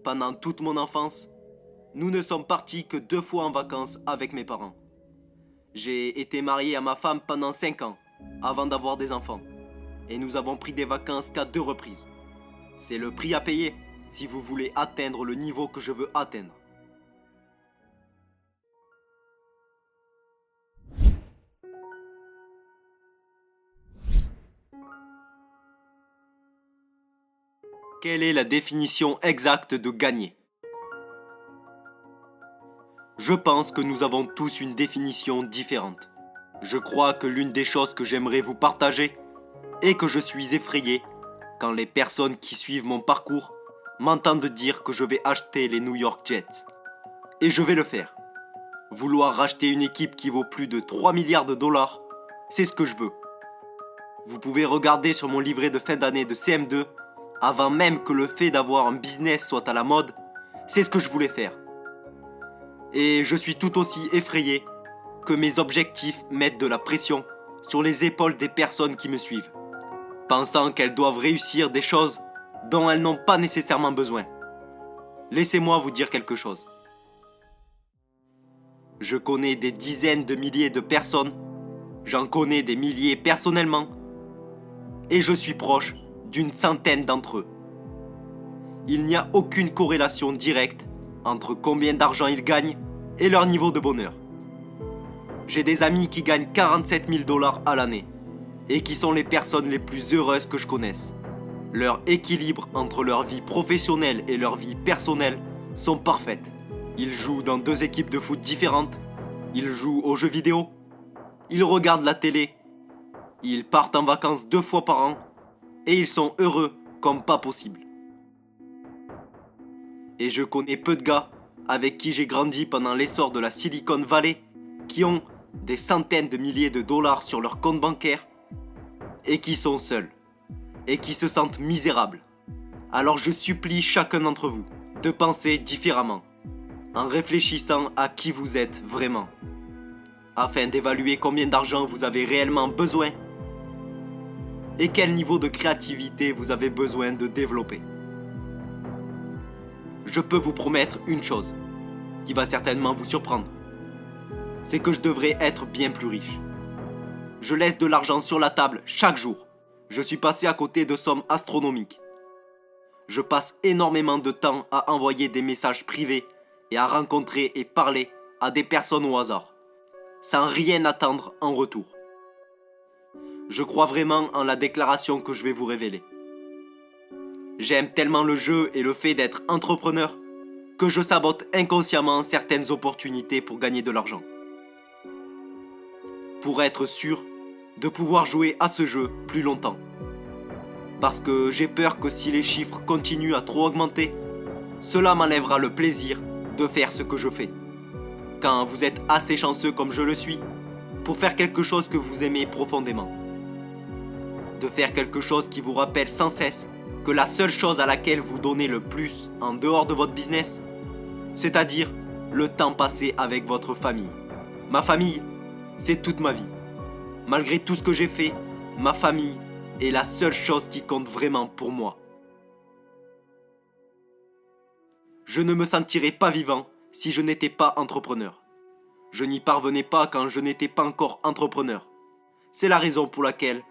Pendant toute mon enfance, nous ne sommes partis que 2 fois en vacances avec mes parents. J'ai été marié à ma femme pendant 5 ans, avant d'avoir des enfants. Et nous avons pris des vacances qu'à 2 reprises. C'est le prix à payer si vous voulez atteindre le niveau que je veux atteindre. Quelle est la définition exacte de gagner? Je pense que nous avons tous une définition différente. Je crois que l'une des choses que j'aimerais vous partager est que je suis effrayé quand les personnes qui suivent mon parcours m'entendent dire que je vais acheter les New York Jets. Et je vais le faire. Vouloir racheter une équipe qui vaut plus de 3 milliards de dollars, c'est ce que je veux. Vous pouvez regarder sur mon livret de fin d'année de CM2, avant même que le fait d'avoir un business soit à la mode, c'est ce que je voulais faire. Et je suis tout aussi effrayé que mes objectifs mettent de la pression sur les épaules des personnes qui me suivent, pensant qu'elles doivent réussir des choses dont elles n'ont pas nécessairement besoin. Laissez-moi vous dire quelque chose. Je connais des dizaines de milliers de personnes, j'en connais des milliers personnellement, et je suis proche d'une centaine d'entre eux. Il n'y a aucune corrélation directe entre combien d'argent ils gagnent et leur niveau de bonheur. J'ai des amis qui gagnent 47 000 dollars à l'année et qui sont les personnes les plus heureuses que je connaisse. Leur équilibre entre leur vie professionnelle et leur vie personnelle sont parfaites. Ils jouent dans 2 équipes de foot différentes, ils jouent aux jeux vidéo, ils regardent la télé, ils partent en vacances 2 fois par an et ils sont heureux comme pas possible. Et je connais peu de gars avec qui j'ai grandi pendant l'essor de la Silicon Valley qui ont des centaines de milliers de dollars sur leur compte bancaire et qui sont seuls et qui se sentent misérables. Alors je supplie chacun d'entre vous de penser différemment en réfléchissant à qui vous êtes vraiment afin d'évaluer combien d'argent vous avez réellement besoin et quel niveau de créativité vous avez besoin de développer. Je peux vous promettre une chose qui va certainement vous surprendre. C'est que je devrais être bien plus riche. Je laisse de l'argent sur la table chaque jour. Je suis passé à côté de sommes astronomiques. Je passe énormément de temps à envoyer des messages privés et à rencontrer et parler à des personnes au hasard, sans rien attendre en retour. Je crois vraiment en la déclaration que je vais vous révéler. J'aime tellement le jeu et le fait d'être entrepreneur que je sabote inconsciemment certaines opportunités pour gagner de l'argent. Pour être sûr de pouvoir jouer à ce jeu plus longtemps. Parce que j'ai peur que si les chiffres continuent à trop augmenter, cela m'enlèvera le plaisir de faire ce que je fais. Quand vous êtes assez chanceux comme je le suis, pour faire quelque chose que vous aimez profondément. De faire quelque chose qui vous rappelle sans cesse que la seule chose à laquelle vous donnez le plus en dehors de votre business, c'est-à-dire le temps passé avec votre famille. Ma famille, c'est toute ma vie. Malgré tout ce que j'ai fait, ma famille est la seule chose qui compte vraiment pour moi. Je ne me sentirais pas vivant si je n'étais pas entrepreneur. Je n'y parvenais pas quand je n'étais pas encore entrepreneur. C'est la raison pour laquelle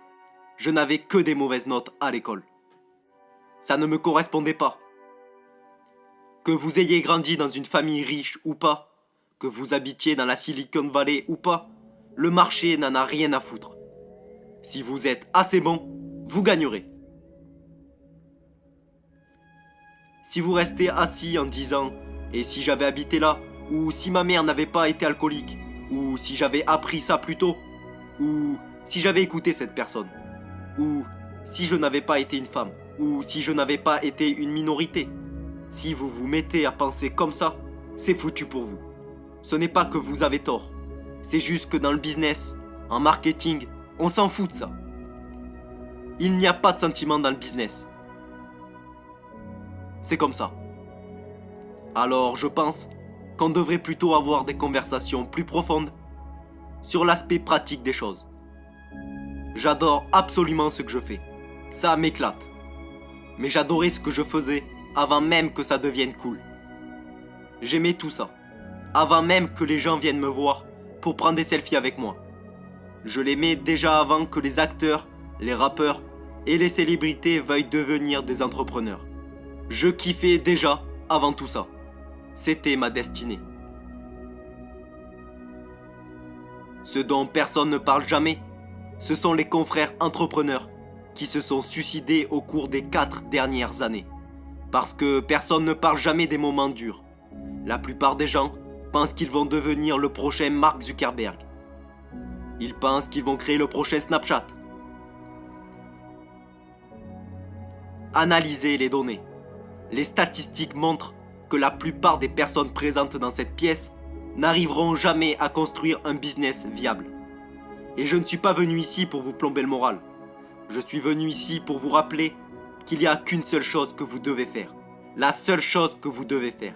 je n'avais que des mauvaises notes à l'école. Ça ne me correspondait pas. Que vous ayez grandi dans une famille riche ou pas, que vous habitiez dans la Silicon Valley ou pas, le marché n'en a rien à foutre. Si vous êtes assez bon, vous gagnerez. Si vous restez assis en disant « et si j'avais habité là ?» ou « si ma mère n'avait pas été alcoolique ?» ou « si j'avais appris ça plus tôt ?» ou « si j'avais écouté cette personne ?» ou « si je n'avais pas été une femme ?» ou « si je n'avais pas été une minorité ?» Si vous vous mettez à penser comme ça, c'est foutu pour vous. Ce n'est pas que vous avez tort. C'est juste que dans le business, en marketing, on s'en fout de ça. Il n'y a pas de sentiment dans le business. C'est comme ça. Alors je pense qu'on devrait plutôt avoir des conversations plus profondes sur l'aspect pratique des choses. J'adore absolument ce que je fais. Ça m'éclate. Mais j'adorais ce que je faisais avant même que ça devienne cool. J'aimais tout ça, avant même que les gens viennent me voir pour prendre des selfies avec moi. Je l'aimais déjà avant que les acteurs, les rappeurs et les célébrités veuillent devenir des entrepreneurs. Je kiffais déjà avant tout ça. C'était ma destinée. Ce dont personne ne parle jamais, ce sont les confrères entrepreneurs qui se sont suicidés au cours des 4 dernières années. Parce que personne ne parle jamais des moments durs. La plupart des gens pensent qu'ils vont devenir le prochain Mark Zuckerberg. Ils pensent qu'ils vont créer le prochain Snapchat. Analysez les données. Les statistiques montrent que la plupart des personnes présentes dans cette pièce n'arriveront jamais à construire un business viable. Et je ne suis pas venu ici pour vous plomber le moral. Je suis venu ici pour vous rappeler qu'il n'y a qu'une seule chose que vous devez faire. La seule chose que vous devez faire.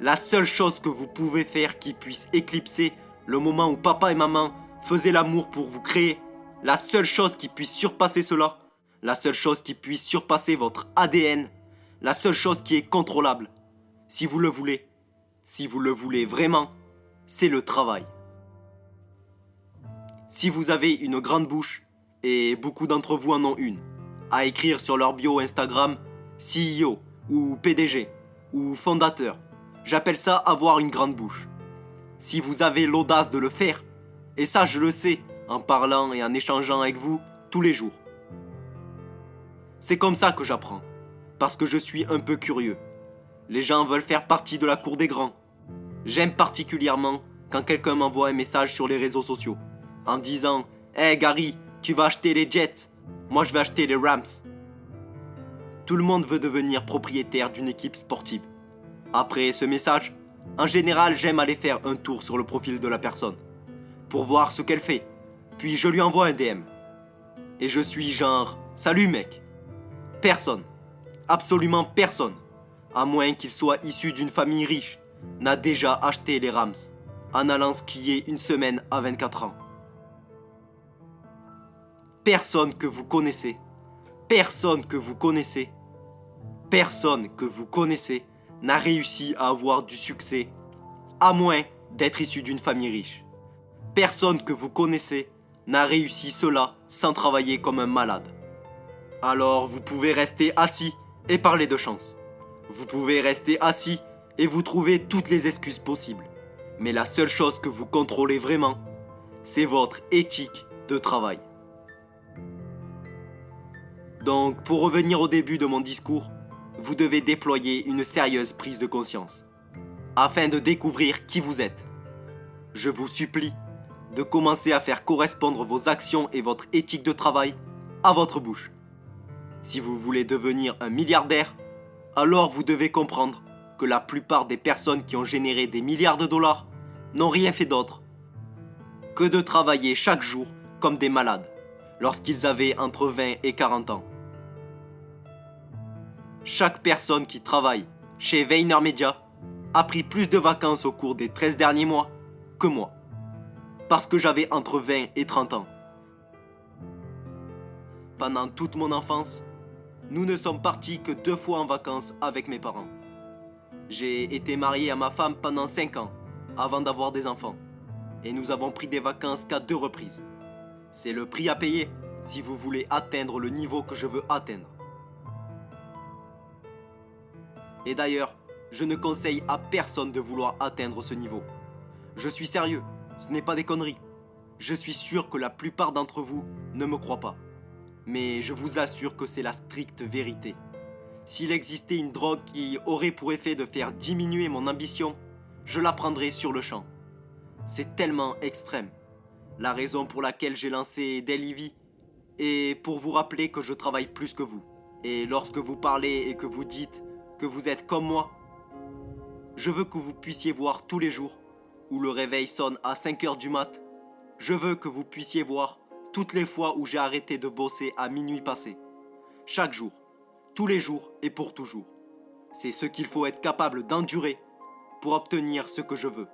La seule chose que vous pouvez faire qui puisse éclipser le moment où papa et maman faisaient l'amour pour vous créer. La seule chose qui puisse surpasser cela. La seule chose qui puisse surpasser votre ADN. La seule chose qui est contrôlable. Si vous le voulez vraiment, c'est le travail. Si vous avez une grande bouche, et beaucoup d'entre vous en ont une, à écrire sur leur bio Instagram CEO ou PDG ou fondateur, j'appelle ça avoir une grande bouche. Si vous avez l'audace de le faire, et ça je le sais en parlant et en échangeant avec vous tous les jours. C'est comme ça que j'apprends, parce que je suis un peu curieux. Les gens veulent faire partie de la cour des grands. J'aime particulièrement quand quelqu'un m'envoie un message sur les réseaux sociaux en disant « Hey Gary, tu vas acheter les Jets, moi je vais acheter les Rams. » Tout le monde veut devenir propriétaire d'une équipe sportive. Après ce message, en général j'aime aller faire un tour sur le profil de la personne pour voir ce qu'elle fait, puis je lui envoie un DM. Et je suis genre « Salut mec !» Personne, absolument personne, à moins qu'il soit issu d'une famille riche, n'a déjà acheté les Rams en allant skier une semaine à 24 ans. Personne que vous connaissez n'a réussi à avoir du succès, à moins d'être issu d'une famille riche. Personne que vous connaissez n'a réussi cela sans travailler comme un malade. Alors vous pouvez rester assis et parler de chance. Vous pouvez rester assis et vous trouver toutes les excuses possibles. Mais la seule chose que vous contrôlez vraiment, c'est votre éthique de travail. Donc, pour revenir au début de mon discours, vous devez déployer une sérieuse prise de conscience, afin de découvrir qui vous êtes. Je vous supplie de commencer à faire correspondre vos actions et votre éthique de travail à votre bouche. Si vous voulez devenir un milliardaire, alors vous devez comprendre que la plupart des personnes qui ont généré des milliards de dollars n'ont rien fait d'autre que de travailler chaque jour comme des malades lorsqu'ils avaient entre 20 et 40 ans. Chaque personne qui travaille chez VaynerMedia a pris plus de vacances au cours des 13 derniers mois que moi, parce que j'avais entre 20 et 30 ans. Pendant toute mon enfance, nous ne sommes partis que 2 fois en vacances avec mes parents. J'ai été marié à ma femme pendant 5 ans, avant d'avoir des enfants. Et nous avons pris des vacances qu'à 2 reprises. C'est le prix à payer si vous voulez atteindre le niveau que je veux atteindre. Et d'ailleurs, je ne conseille à personne de vouloir atteindre ce niveau. Je suis sérieux, ce n'est pas des conneries. Je suis sûr que la plupart d'entre vous ne me croient pas. Mais je vous assure que c'est la stricte vérité. S'il existait une drogue qui aurait pour effet de faire diminuer mon ambition, je la prendrais sur le champ. C'est tellement extrême. La raison pour laquelle j'ai lancé Dailyvee est pour vous rappeler que je travaille plus que vous. Et lorsque vous parlez et que vous dites que vous êtes comme moi, je veux que vous puissiez voir tous les jours où le réveil sonne à 5h du mat. Je veux que vous puissiez voir toutes les fois où j'ai arrêté de bosser à minuit passé. Chaque jour, tous les jours et pour toujours. C'est ce qu'il faut être capable d'endurer pour obtenir ce que je veux.